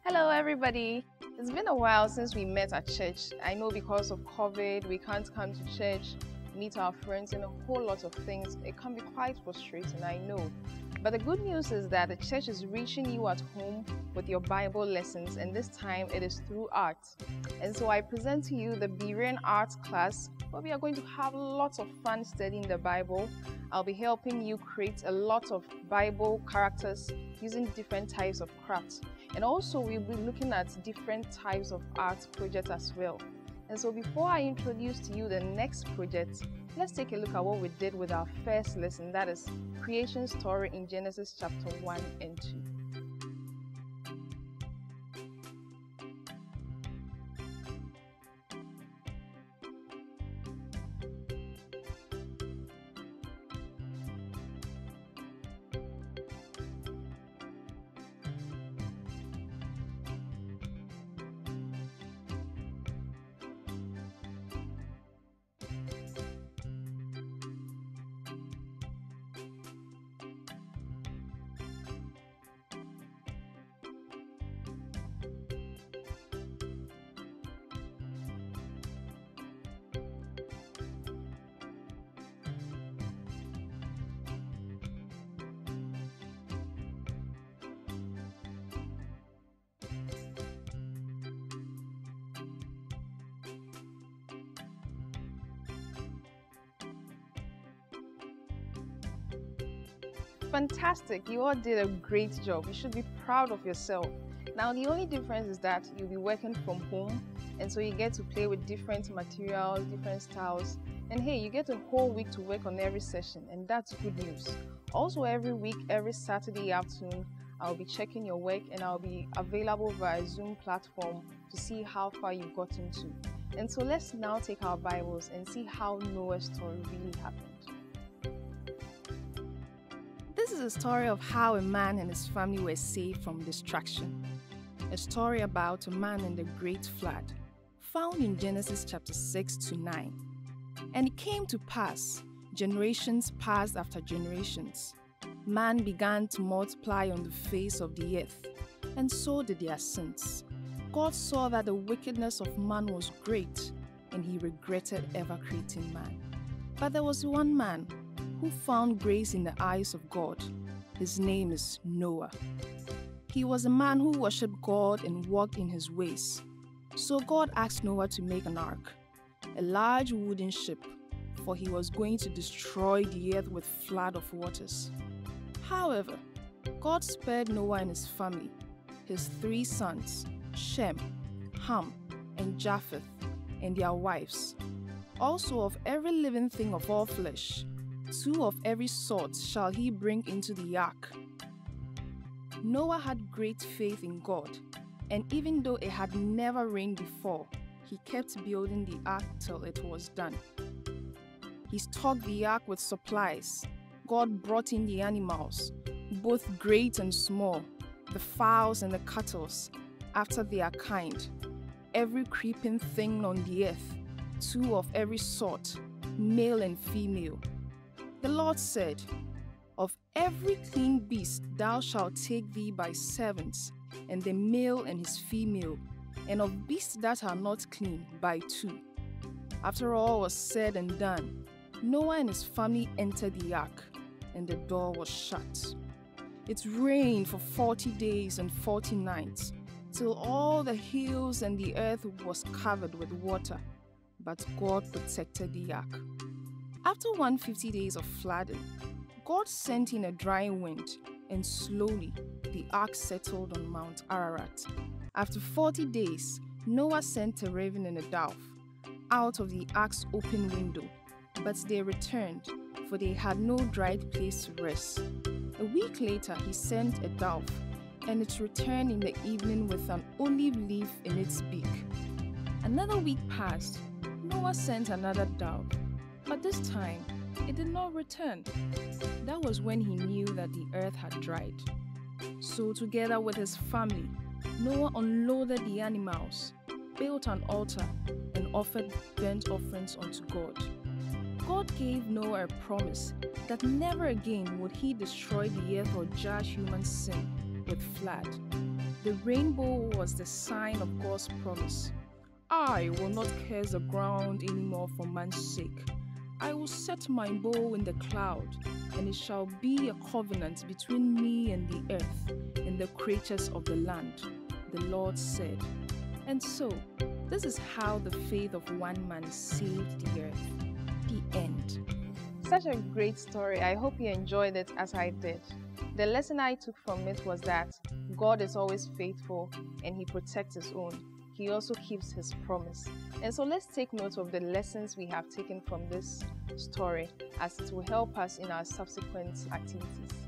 Hello, everybody. It's been a while since we met at church. I know because of COVID, we can't come to church, meet our friends, and a whole lot of things. It can be quite frustrating, I know. But the good news is that the church is reaching you at home with your Bible lessons, and this time it is through art. And so I present to you the Berean art class, where we are going to have lots of fun studying the Bible. I'll be helping you create a lot of Bible characters using different types of crafts. And also we'll be looking at different types of art projects as well. And so before I introduce to you the next project, let's take a look at what we did with our first lesson, that is creation story in Genesis chapter 1 and 2. Fantastic, you all did a great job. You should be proud of yourself. Now the only difference is that you'll be working from home, and so you get to play with different materials, different styles, and hey, you get a whole week to work on every session, and that's good news. Also, every week, every Saturday afternoon, I'll be checking your work and I'll be available via Zoom platform to see how far you've gotten to. And so let's now take our Bibles and see how Noah's story really happened. This is a story of how a man and his family were saved from destruction. A story about a man in the great flood, found in Genesis chapter 6 to 9. And it came to pass, generations passed after generations. Man began to multiply on the face of the earth, and so did their sins. God saw that the wickedness of man was great, and he regretted ever creating man. But there was one man who found grace in the eyes of God. His name is Noah. He was a man who worshipped God and walked in his ways. So God asked Noah to make an ark, a large wooden ship, for he was going to destroy the earth with flood of waters. However, God spared Noah and his family, his 3 sons, Shem, Ham, and Japheth, and their wives. Also of every living thing of all flesh, 2 of every sort shall he bring into the ark. Noah had great faith in God, and even though it had never rained before, he kept building the ark till it was done. He stocked the ark with supplies. God brought in the animals, both great and small, the fowls and the cattle, after their kind, every creeping thing on the earth, 2 of every sort, male and female. The Lord said, of every clean beast thou shalt take thee by servants, and the male and his female, and of beasts that are not clean by 2. After all was said and done, Noah and his family entered the ark, and the door was shut. It rained for 40 days and 40 nights, till all the hills and the earth was covered with water, but God protected the ark. After 150 days of flooding, God sent in a dry wind, and slowly the ark settled on Mount Ararat. After 40 days, Noah sent a raven and a dove out of the ark's open window, but they returned, for they had no dry place to rest. A week later, he sent a dove, and it returned in the evening with an olive leaf in its beak. Another week passed. Noah sent another dove, but this time it did not return. That was when he knew that the earth had dried. So together with his family, Noah unloaded the animals, built an altar, and offered burnt offerings unto God. God gave Noah a promise that never again would he destroy the earth or judge human sin with flood. The rainbow was the sign of God's promise. I will not curse the ground anymore for man's sake. I will set my bow in the cloud, and it shall be a covenant between me and the earth and the creatures of the land, the Lord said. And so, this is how the faith of one man saved the earth. The end. Such a great story. I hope you enjoyed it as I did. The lesson I took from it was that God is always faithful and He protects His own. He also keeps His promise. And so let's take note of the lessons we have taken from this story, as it will help us in our subsequent activities.